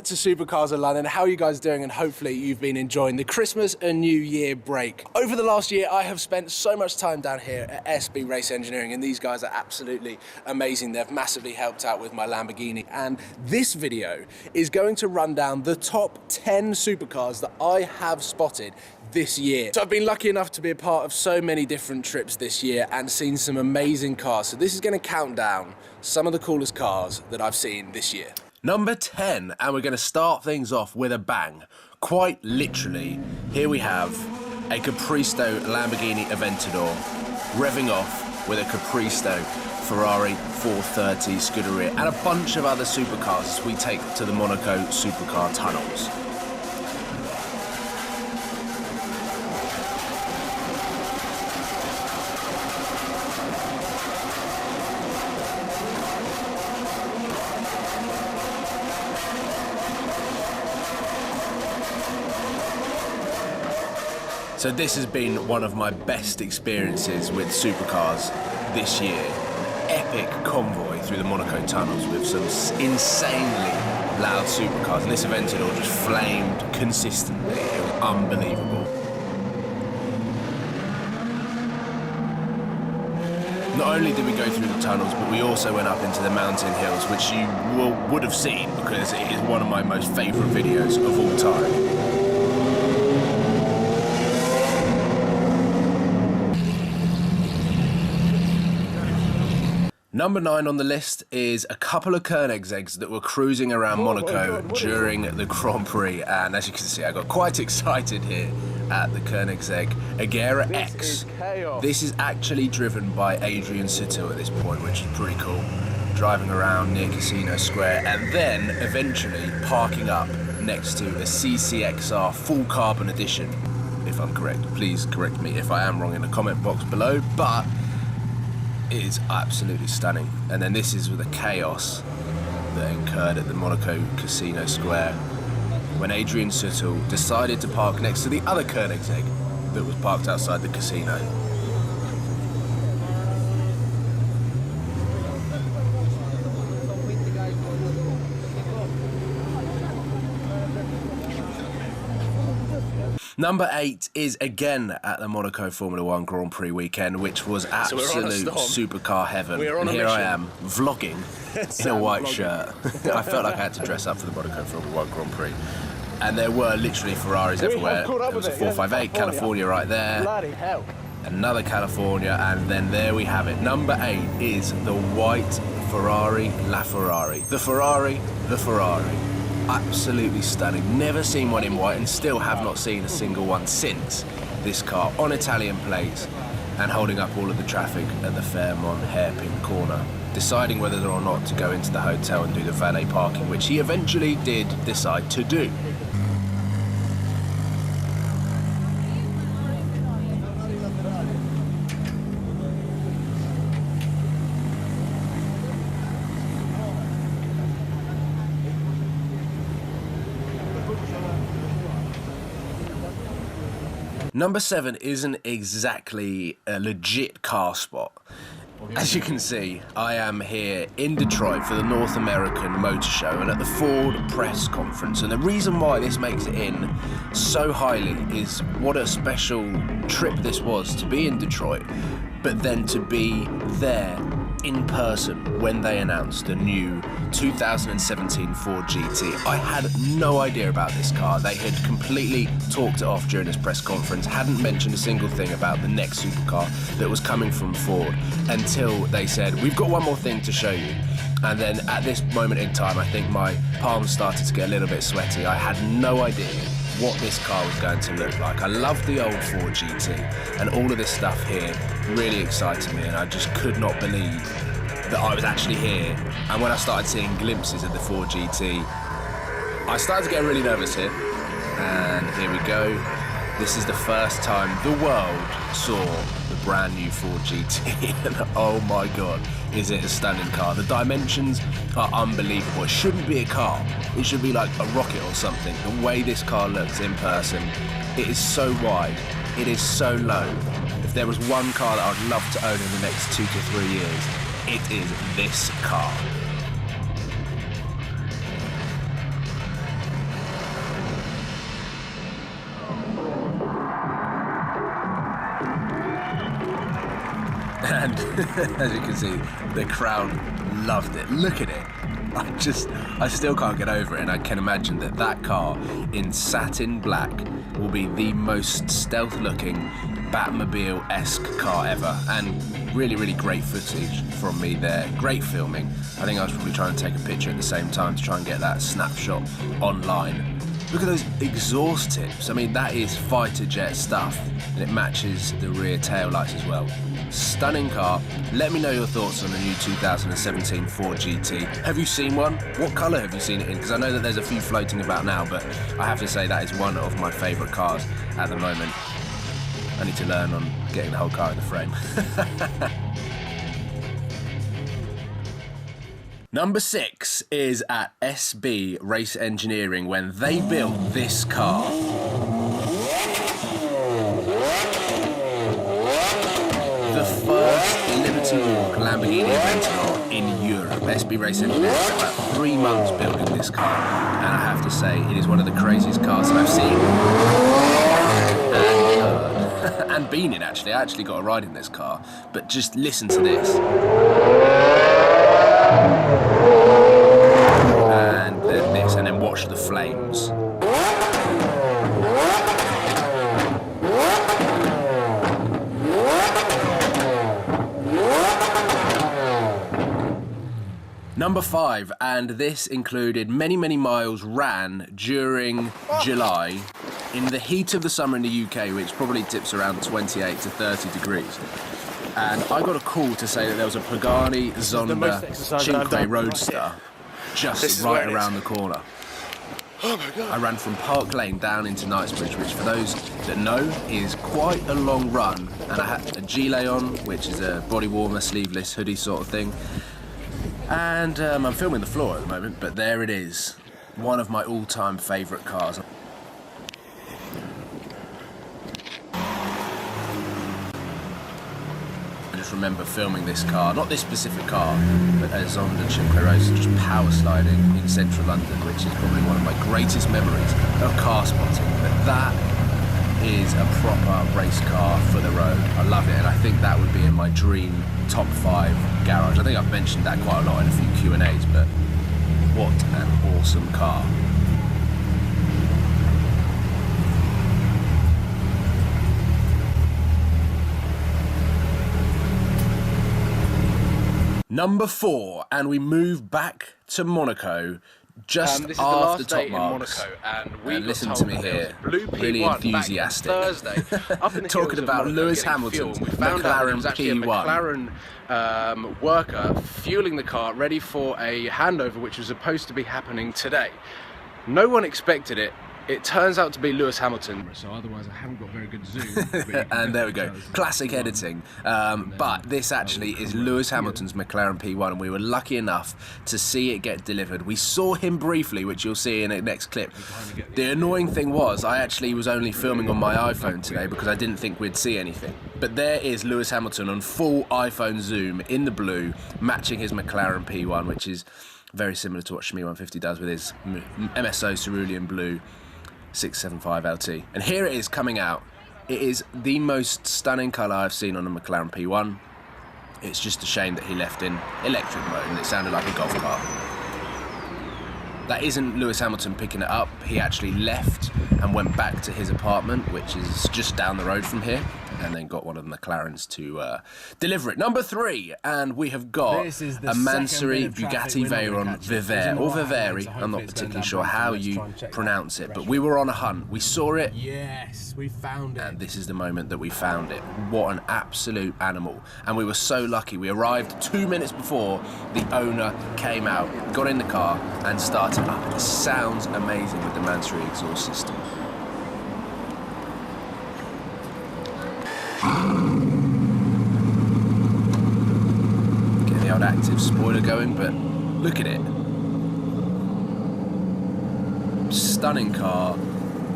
To Supercars of London. How are you guys doing? And hopefully you've been enjoying the Christmas and New Year break. Over the last year, I have spent so much time down here at SB Race Engineering, and these guys are absolutely amazing. They've massively helped out with my Lamborghini. And this video is going to run down the top 10 supercars that I have spotted this year. So I've been lucky enough to be a part of so many different trips this year and seen some amazing cars. So this is going to count down some of the coolest cars that I've seen this year. Number 10, and we're going to start things off with a bang. Quite literally, here we have a Capristo Lamborghini Aventador revving off with a Capristo Ferrari 430 Scuderia and a bunch of other supercars as we take to the Monaco supercar tunnels. So this has been one of my best experiences with supercars this year. Epic convoy through the Monaco tunnels with some insanely loud supercars. And this Aventador just flamed consistently. It was unbelievable. Not only did we go through the tunnels, but we also went up into the mountain hills, which you would have seen because it is one of my most favourite videos of all time. Number 9 on the list is a couple of Koenigseggs that were cruising around Monaco during the Grand Prix, and as you can see I got quite excited here at the Koenigsegg Agera X. This is actually driven by Adrian Sutil at this point, which is pretty cool. Driving around near Casino Square and then eventually parking up next to a CCXR full carbon edition, if I'm correct. Please correct me if I am wrong in the comment box below, but it is absolutely stunning. And then this is with the chaos that occurred at the Monaco Casino Square when Adrian Sutil decided to park next to the other Koenigsegg that was parked outside the casino. Number 8 is again at the Monaco Formula 1 Grand Prix weekend, which was absolute supercar heaven. And here I am, vlogging in a white shirt. I felt like I had to dress up for the Monaco Formula 1 Grand Prix. And there were literally Ferraris everywhere. There was a 458 California right there. Another California, and then there we have it. Number 8 is the white Ferrari LaFerrari. The Ferrari. Absolutely stunning. Never seen one in white and still have not seen a single one since. This car on Italian plates and holding up all of the traffic at the Fairmont hairpin corner, deciding whether or not to go into the hotel and do the valet parking, which he eventually did decide to do. Number 7 isn't exactly a legit car spot. As you can see, I am here in Detroit for the North American Motor Show and at the Ford press conference. And the reason why this makes it in so highly is what a special trip this was to be in Detroit, but then to be there in person when they announced the new 2017 Ford GT. I had no idea about this car. They had completely talked it off during this press conference, hadn't mentioned a single thing about the next supercar that was coming from Ford until they said, we've got one more thing to show you. And then at this moment in time, I think my palms started to get a little bit sweaty. I had no idea what this car was going to look like. I loved the old Ford GT, and all of this stuff here really excited me, and I just could not believe that I was actually here. And when I started seeing glimpses of the Ford GT, I started to get really nervous here. And here we go. This is the first time the world saw the brand new Ford GT, and oh my god, is it a stunning car. The dimensions are unbelievable. It shouldn't be a car, it should be like a rocket or something. The way this car looks in person, it is so wide, it is so low. If there was one car that I'd love to own in the next 2 to 3 years, it is this car. As you can see, the crowd loved it. Look at it. I still can't get over it, and I can imagine that that car in satin black will be the most stealth-looking Batmobile-esque car ever, and really, really great footage from me there. Great filming. I think I was probably trying to take a picture at the same time to try and get that snapshot online. Look at those exhaust tips. I mean, that is fighter jet stuff, and it matches the rear tail lights as well. Stunning car. Let me know your thoughts on the new 2017 Ford GT. Have you seen one? What colour have you seen it in? Because I know that there's a few floating about now, but I have to say that is one of my favourite cars at the moment. I need to learn on getting the whole car in the frame. Number 6 is at SB Race Engineering when they built this car. The first Liberty Walk Lamborghini Aventador in Europe. SB Race Engineering spent about 3 months building this car, and I have to say it is one of the craziest cars that I've seen and been in. Actually, I actually got a ride in this car, but just listen to this. And then this, and then watch the flames. Number 5, and this included many, many miles ran during July in the heat of the summer in the UK, which probably tips around 28 to 30 degrees. And I got a call to say that there was a Pagani Zonda Cinque Roadster just right around the corner. Oh my God. I ran from Park Lane down into Knightsbridge, which for those that know is quite a long run. And I had a gilet on, which is a body warmer, sleeveless hoodie sort of thing. And I'm filming the floor at the moment, but there it is. One of my all-time favourite cars. I just remember filming this car, not this specific car, but a Zonda Cinque Roadster just power sliding in central London, which is probably one of my greatest memories of car spotting. But that is a proper race car for the road. I love it, and I think that would be in my dream top 5 garage. I think I've mentioned that quite a lot in a few Q&As, but what an awesome car. Number 4, and we move back to Monaco just this is after the last top day in marks. Monaco, and we got listen told to me that there here, was Blue really P1 enthusiastic. back Thursday, up in the Talking hills of about Monaco Lewis getting Hamilton's fuel. We found out there was McLaren actually a P1. McLaren worker fueling the car, ready for a handover, which was supposed to be happening today. No one expected it. It turns out to be Lewis Hamilton. So otherwise I haven't got very good zoom. And there we go, classic editing. But this actually is Lewis Hamilton's McLaren P1, and we were lucky enough to see it get delivered. We saw him briefly, which you'll see in the next clip. The annoying thing was, I actually was only filming on my iPhone today because I didn't think we'd see anything. But there is Lewis Hamilton on full iPhone zoom in the blue, matching his McLaren P1, which is very similar to what Shmee 150 does with his MSO Cerulean Blue 675 LT. And here it is coming out. It is the most stunning colour I've seen on a McLaren P1. It's just a shame that he left in electric mode and it sounded like a golf cart. That isn't Lewis Hamilton picking it up. He actually left and went back to his apartment, which is just down the road from here, and then got one of the McLarens to deliver it. Number 3, and we have got a Mansory Bugatti Veyron Vivere, or Viveri. I'm not particularly sure how you pronounce it, but we were on a hunt. We saw it. Yes, we found it. And this is the moment that we found it. What an absolute animal. And we were so lucky. We arrived 2 minutes before the owner came out, got in the car and started up. It sounds amazing with the Mansory exhaust system. Get the old active spoiler going, but look at it. Stunning car.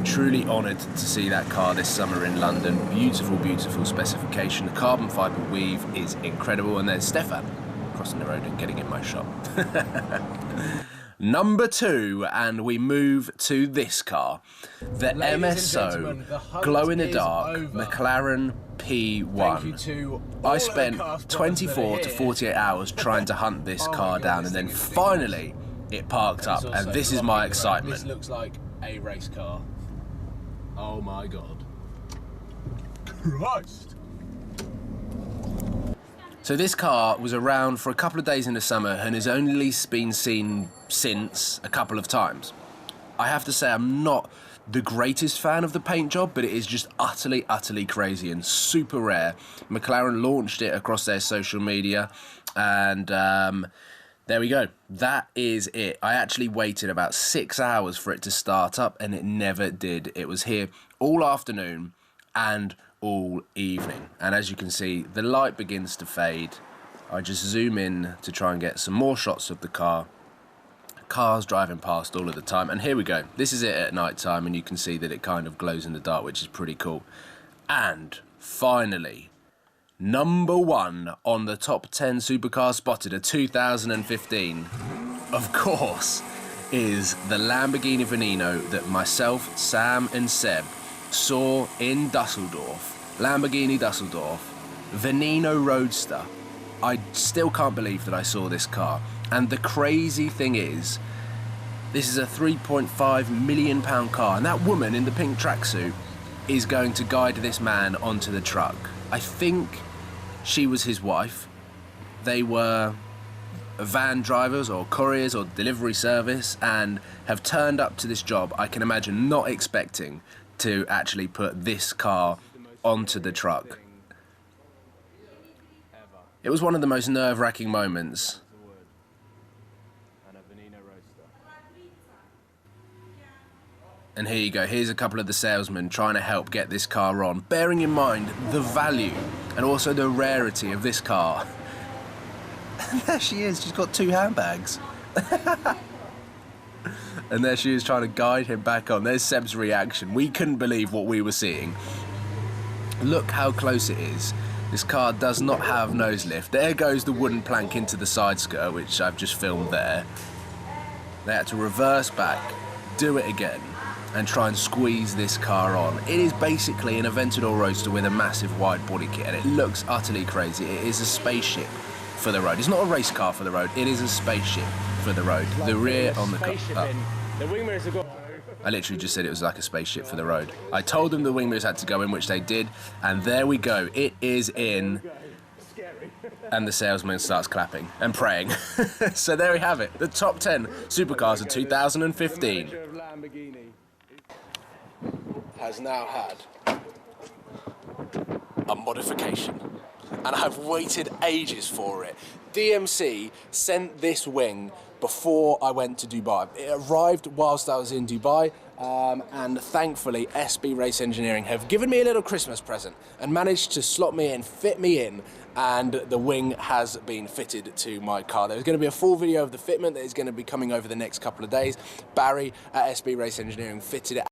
Truly honoured to see that car this summer in London. Beautiful, beautiful specification. The carbon fibre weave is incredible. And there's Stefan crossing the road and getting in my shot. Number 2, and we move to this car. The gentlemen, the MSO hunt glow-in-the-dark is over. McLaren Thank you P1. to I all spent the cast 24 guys to that are 48 here. hours trying to hunt this Oh my car God, down, this and then thing is big. finally it parked up, It's also and this is rocking my around. excitement. This looks like a race car. Oh my god. Christ. So this car was around for a couple of days in the summer and has only been seen since a couple of times. I have to say I'm not the greatest fan of the paint job, but it is just utterly, utterly crazy and super rare. McLaren launched it across their social media, and there we go. That is it. I actually waited about 6 hours for it to start up, and it never did. It was here all afternoon and all evening. And as you can see, the light begins to fade. I just zoom in to try and get some more shots of the car. Cars driving past all of the time, and here we go. This is it at night time, and you can see that it kind of glows in the dark, which is pretty cool. And finally, number 1 on the top 10 supercar spotted of 2015, of course, is the Lamborghini Veneno that myself, Sam and Seb saw in Dusseldorf. Lamborghini Dusseldorf, Veneno Roadster. I still can't believe that I saw this car. And the crazy thing is, this is a £3.5 million car, and that woman in the pink tracksuit is going to guide this man onto the truck. I think she was his wife. They were van drivers or couriers or delivery service and have turned up to this job, I can imagine, not expecting to actually put this car onto the truck. It was one of the most nerve-wracking moments. And here you go, here's a couple of the salesmen trying to help get this car on, bearing in mind the value and also the rarity of this car. And there she is, she's got 2 handbags. And there she is trying to guide him back on. There's Seb's reaction. We couldn't believe what we were seeing. Look how close it is. This car does not have nose lift. There goes the wooden plank into the side skirt, which I've just filmed there. They had to reverse back, do it again, and try and squeeze this car on. It is basically an Aventador Roadster with a massive wide body kit, and it looks utterly crazy. It is a spaceship for the road. It's not a race car for the road, it is a spaceship for the road. The rear on the car. The wing mirrors have got... I literally just said it was like a spaceship for the road. I told them the wing mirrors had to go in, which they did, and there we go. It is in, and the salesman starts clapping and praying. So there we have it, the top 10 supercars of 2015. Has now had a modification, and I've waited ages for it. DMC sent this wing before I went to Dubai. It arrived whilst I was in Dubai, and thankfully SB Race Engineering have given me a little Christmas present and managed to slot me in, fit me in, and the wing has been fitted to my car. There's going to be a full video of the fitment that is going to be coming over the next couple of days. Barry at SB Race Engineering fitted it